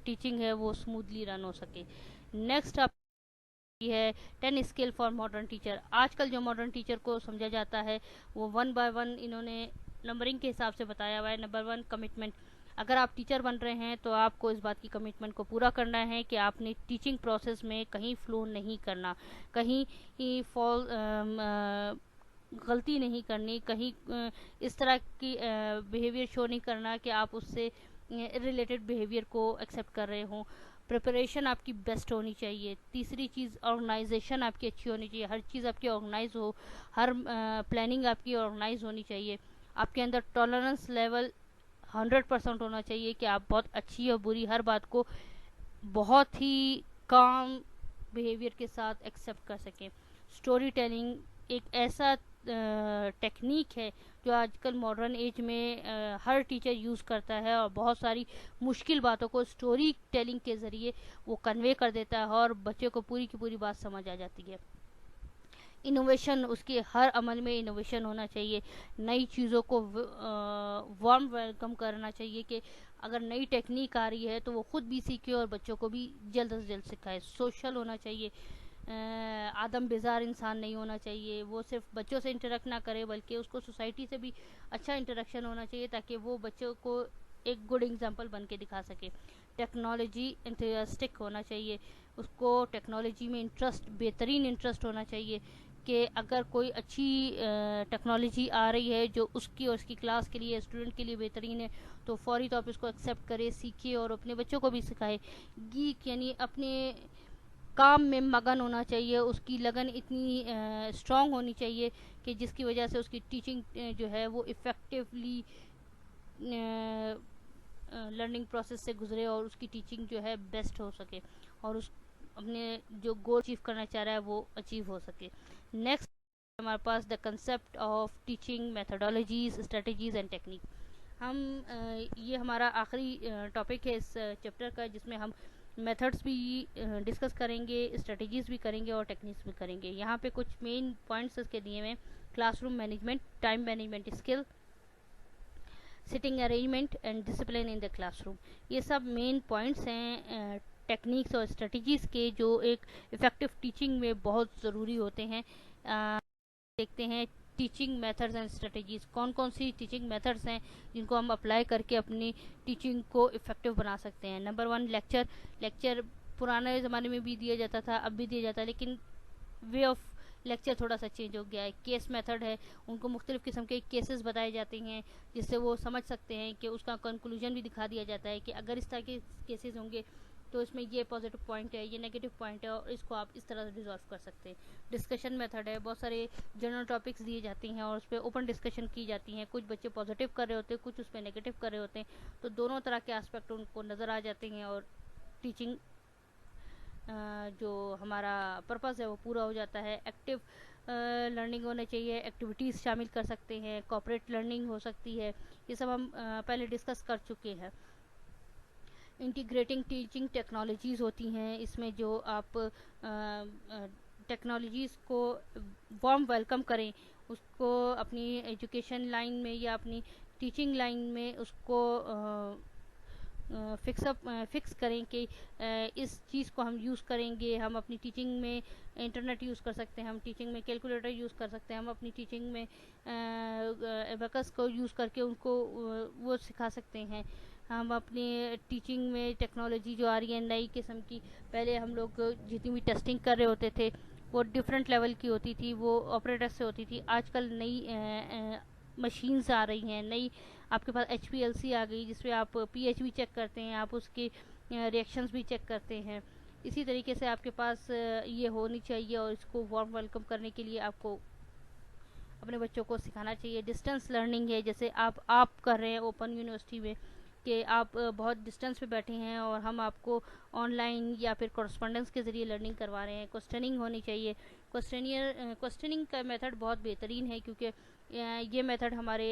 Teaching ہے وہ smoothly رن ہو سکے. نیکسٹ آپ یہ ہے 10 اسکل فار ماڈرن ٹیچر. آج کل جو ماڈرن ٹیچر کو سمجھا جاتا ہے وہ 1 بائی 1 انہوں نے نمبرنگ کے حساب سے بتایا ہوا ہے. Number 1 commitment. اگر آپ ٹیچر بن رہے ہیں تو آپ کو اس بات کی کمٹمنٹ کو پورا کرنا ہے کہ آپ نے ٹیچنگ پروسیس میں کہیں فلو نہیں کرنا, کہیں غلطی نہیں کرنی, کہیں اس طرح کی بیہیویئر شو نہیں کرنا کہ آپ اس سے ریلیٹڈ بیہیویئر کو ایکسیپٹ کر رہے ہوں. پریپریشن آپ کی بیسٹ ہونی چاہیے. تیسری چیز آرگنائزیشن آپ کی اچھی ہونی چاہیے, ہر چیز آپ کی آرگنائز ہو, ہر پلاننگ آپ کی آرگنائز ہونی چاہیے. آپ کے اندر ٹالرنس لیول 100% ہونا چاہیے کہ آپ بہت اچھی اور بری ہر بات کو بہت ہی کام بیہیویئر کے ساتھ ایکسیپٹ کر سکیں. اسٹوری ٹیلنگ ایک ایسا ٹیکنیک ہے جو آج کل ماڈرن ایج میں ہر ٹیچر یوز کرتا ہے, اور بہت ساری مشکل باتوں کو اسٹوری ٹیلنگ کے ذریعے وہ کنوے کر دیتا ہے اور بچے کو پوری کی پوری بات سمجھ آ جاتی ہے. انوویشن, اس کے ہر عمل میں انوویشن ہونا چاہیے. نئی چیزوں کو وارم ویلکم کرنا چاہیے کہ اگر نئی ٹیکنیک آ رہی ہے تو وہ خود بھی سیکھے اور بچوں کو بھی جلد از جلد سکھائے. سوشل ہونا چاہیے, آدم بیزار انسان نہیں ہونا چاہیے. وہ صرف بچوں سے انٹریکٹ نہ کرے بلکہ اس کو سوسائٹی سے بھی اچھا انٹریکشن ہونا چاہیے تاکہ وہ بچوں کو ایک گڈ ایگزامپل بن کے دکھا سکے. ٹیکنالوجی انتھوسٹک ہونا چاہیے, اس کو ٹیکنالوجی میں بہترین انٹرسٹ ہونا چاہیے کہ اگر کوئی اچھی ٹیکنالوجی آ رہی ہے جو اس کی اور اس کی کلاس کے لیے, اسٹوڈنٹ کے لیے بہترین ہے تو فوری طور پہ اس کو ایکسیپٹ کرے, سیکھے اور اپنے بچوں کو بھی سکھائے. گیک یعنی اپنے کام میں مگن ہونا چاہیے, اس کی لگن اتنی اسٹرانگ ہونی چاہیے کہ جس کی وجہ سے اس کی ٹیچنگ جو ہے وہ افیکٹولی لرننگ پروسیس سے گزرے اور اس کی ٹیچنگ جو ہے بیسٹ ہو سکے اور اس اپنے جو گول اچیو کرنا چاہ رہا ہے وہ اچیو ہو سکے. نیکسٹ ہمارے پاس the concept of teaching methodologies, strategies and technique. ہم یہ ہمارا آخری ٹاپک ہے اس چیپٹر کا جس میں ہم میتھڈس بھی ڈسکس کریں گے, اسٹریٹجیز بھی کریں گے اور ٹیکنیکس بھی کریں گے. یہاں پہ کچھ مین پوائنٹس اس کے دیے ہوئے: class room management, time management skill, sitting arrangement and discipline in the class room. یہ سب مین پوائنٹس ہیں ٹیکنیکس اور اسٹریٹجیز کے جو ایک افیکٹو ٹیچنگ میں بہت ضروری ہوتے ہیں. دیکھتے ہیں ٹیچنگ میتھڈز اینڈ اسٹریٹجیز. کون کون سی ٹیچنگ میتھڈز ہیں جن کو ہم اپلائی کر کے اپنی ٹیچنگ کو افیکٹو بنا سکتے ہیں. نمبر 1 لیکچر پرانے زمانے میں بھی دیا جاتا تھا, اب بھی دیا جاتا ہے, لیکن وے آف لیکچر تھوڑا سا چینج ہو گیا ہے. کیس میتھڈ ہے, ان کو مختلف قسم کے کیسز بتائے جاتے ہیں جس سے وہ سمجھ سکتے ہیں کہ اس کا کنکلوژن بھی دکھا دیا جاتا ہے کہ اگر اس طرح کے کیسز ہوں گے تو اس میں یہ پازیٹیو پوائنٹ ہے, یہ نیگیٹو پوائنٹ ہے اور اس کو آپ اس طرح سے ریزالو کر سکتے ہیں. ڈسکشن میتھڈ ہے, بہت سارے جنرل ٹاپکس دیے جاتے ہیں اور اس پہ اوپن ڈسکشن کی جاتی ہیں. کچھ بچے پازیٹیو کر رہے ہوتے ہیں, کچھ اس پہ نیگیٹو کر رہے ہوتے ہیں, تو دونوں طرح کے اسپیکٹ ان کو نظر آ جاتے ہیں اور ٹیچنگ جو ہمارا پرپز ہے وہ پورا ہو جاتا ہے. ایکٹیو لرننگ ہونا چاہیے, ایکٹیویٹیز شامل کر سکتے ہیں, کوآپریٹ لرننگ ہو سکتی ہے. یہ سب ہم پہلے ڈسکس کر چکے ہیں. انٹیگریٹنگ ٹیچنگ ٹیکنالوجیز ہوتی ہیں, اس میں جو آپ ٹیکنالوجیز کو وارم ویلکم کریں, اس کو اپنی ایجوکیشن لائن میں یا اپنی ٹیچنگ لائن میں اس کو فکس کریں کہ اس چیز کو ہم یوز کریں گے. ہم اپنی ٹیچنگ میں انٹرنیٹ یوز کر سکتے ہیں, ہم ٹیچنگ میں کیلکولیٹر یوز کر سکتے ہیں, ہم اپنی ٹیچنگ میں ایبیکس کو یوز کر کے ان کو وہ سکھا سکتے ہیں. ہم اپنی ٹیچنگ میں ٹیکنالوجی جو آ رہی ہے نئی قسم کی, پہلے ہم لوگ جتنی بھی ٹیسٹنگ کر رہے ہوتے تھے وہ ڈفرینٹ لیول کی ہوتی تھی, وہ آپریٹر سے ہوتی تھی. آج کل نئی مشینز آ رہی ہیں, نئی آپ کے پاس HPLC آ گئی جس پہ آپ pH بھی چیک کرتے ہیں, آپ اس کے ریئیکشنز بھی چیک کرتے ہیں. اسی طریقے سے آپ کے پاس یہ ہونی چاہیے اور اس کو وارم ویلکم کرنے کے لیے آپ کو اپنے بچوں کو سکھانا چاہیے. ڈسٹینس لرننگ ہے, جیسے آپ کر رہے ہیں اوپن یونیورسٹی میں کہ آپ بہت ڈسٹینس پہ بیٹھے ہیں اور ہم آپ کو آن لائن یا پھر کورسپونڈنس کے ذریعے لرننگ کروا رہے ہیں. کوسچننگ ہونی چاہیے. کوسچننگ کا میتھڈ بہت بہترین ہے کیونکہ یہ میتھڈ ہمارے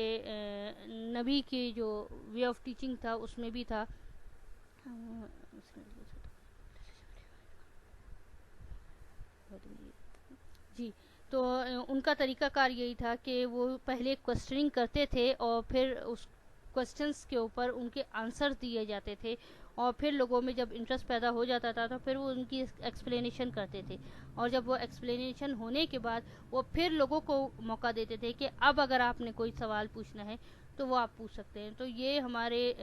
نبی کی جو وے آف ٹیچنگ تھا اس میں بھی تھا. جی, تو ان کا طریقہ کار یہی تھا کہ وہ پہلے کوسچننگ کرتے تھے اور پھر اس کوسچنس کے اوپر ان کے آنسر دیے جاتے تھے اور پھر لوگوں میں جب انٹرسٹ پیدا ہو جاتا تھا تو پھر وہ ان کی ایکسپلینیشن کرتے تھے، اور جب وہ ایکسپلینیشن ہونے کے بعد وہ پھر لوگوں کو موقع دیتے تھے کہ اب اگر آپ نے کوئی سوال پوچھنا ہے تو وہ آپ پوچھ سکتے ہیں. تو یہ ہمارے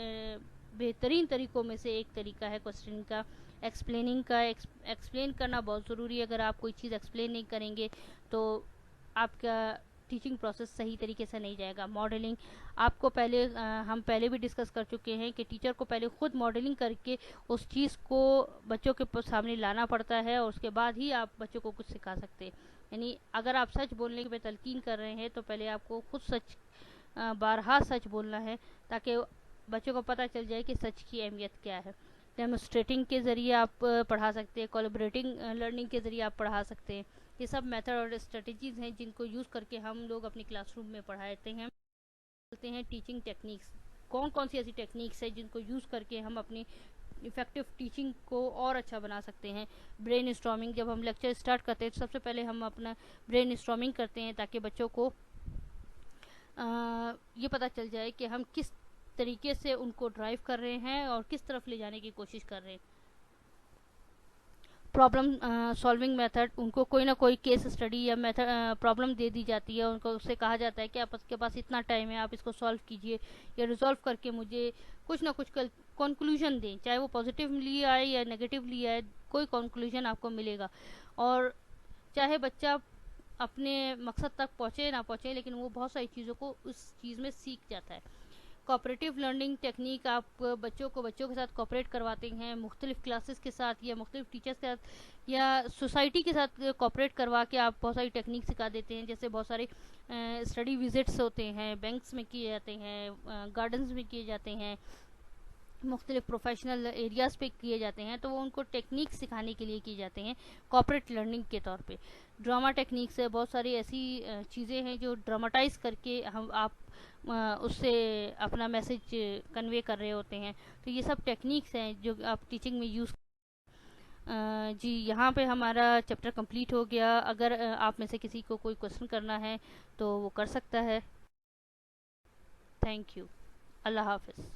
بہترین طریقوں میں سے ایک طریقہ ہے کوسچن کا ایکسپلیننگ کا. ایکسپلین کرنا بہت ضروری ہے. اگر آپ کوئی چیز ایکسپلین نہیں کریں گے تو آپ کا ٹیچنگ پروسیس صحیح طریقے سے نہیں جائے گا. ماڈلنگ آپ کو ہم پہلے بھی ڈسکس کر چکے ہیں کہ ٹیچر کو پہلے خود ماڈلنگ کر کے اس چیز کو بچوں کے سامنے لانا پڑتا ہے، اور اس کے بعد ہی آپ بچوں کو کچھ سکھا سکتے ہیں. یعنی اگر آپ سچ بولنے پہ تلقین کر رہے ہیں تو پہلے آپ کو خود بارہا سچ بولنا ہے، تاکہ بچوں کو پتہ چل جائے کہ سچ کی اہمیت کیا ہے. ڈیمونسٹریٹنگ کے ذریعے آپ پڑھا سکتے ہیں، کولیبریٹنگ لرننگ کے ذریعے آپ پڑھا سکتے ہیں. یہ سب میتھڈ اور اسٹریٹجیز ہیں جن کو یوز کر کے ہم لوگ اپنی کلاس روم میں پڑھاتے ہیں. ٹیچنگ ٹیکنیکس کون کون سی ایسی ٹیکنیکس ہیں جن کو یوز کر کے ہم اپنی افیکٹو ٹیچنگ کو اور اچھا بنا سکتے ہیں. Brain storming. جب ہم لیکچر اسٹارٹ کرتے ہیں تو سب سے پہلے ہم اپنا برین اسٹارمنگ کرتے ہیں تاکہ بچوں کو یہ پتہ چل جائے کہ ہم کس طریقے سے ان کو ڈرائیو کر رہے ہیں اور کس طرف لے جانے کی کوشش کر رہے ہیں. Problem solving method. ان کو کوئی نہ کوئی کیس اسٹڈی یا میتھڈ پرابلم دے دی جاتی ہے، ان کو اس سے کہا جاتا ہے کہ آپ کے پاس اتنا ٹائم ہے، آپ اس کو سالو کیجئے یا ریزالو کر کے مجھے کچھ نہ کچھ کنکلوژن دیں، چاہے وہ پازیٹیولی آئے یا نیگیٹیولی آئے، کوئی کنکلوژن آپ کو ملے گا. اور چاہے بچہ اپنے مقصد تک پہنچے نہ پہنچے، لیکن وہ بہت ساری چیزوں کو اس چیز میں سیکھ جاتا ہے. Cooperative learning technique. آپ بچوں کے ساتھ کوآپریٹ کرواتے ہیں، مختلف کلاسز کے ساتھ یا مختلف ٹیچرز کے ساتھ یا سوسائٹی کے ساتھ کوآپریٹ کروا کے آپ بہت ساری ٹیکنیک سکھا دیتے ہیں. جیسے بہت سارے اسٹڈی وزٹس ہوتے ہیں، بینکس میں کیے جاتے ہیں، گارڈنز میں کیے جاتے ہیں، مختلف پروفیشنل ایریاز پہ کیے جاتے ہیں، تو وہ ان کو ٹیکنیک سکھانے کے لیے کیے جاتے ہیں کوآپریٹ لرننگ کے طور پہ. ڈرامہ ٹیکنیکس ہے. بہت ساری ایسی چیزیں ہیں جو ڈراماٹائز کر کے آپ اس سے اپنا میسج کنوے کر رہے ہوتے ہیں. تو یہ سب ٹیکنیکس ہیں جو آپ ٹیچنگ میں یوز جی. یہاں پہ ہمارا چیپٹر کمپلیٹ ہو گیا. اگر آپ میں سے کسی کو کوئی کویسچن کرنا ہے تو وہ کر سکتا ہے. Thank you. اللہ حافظ.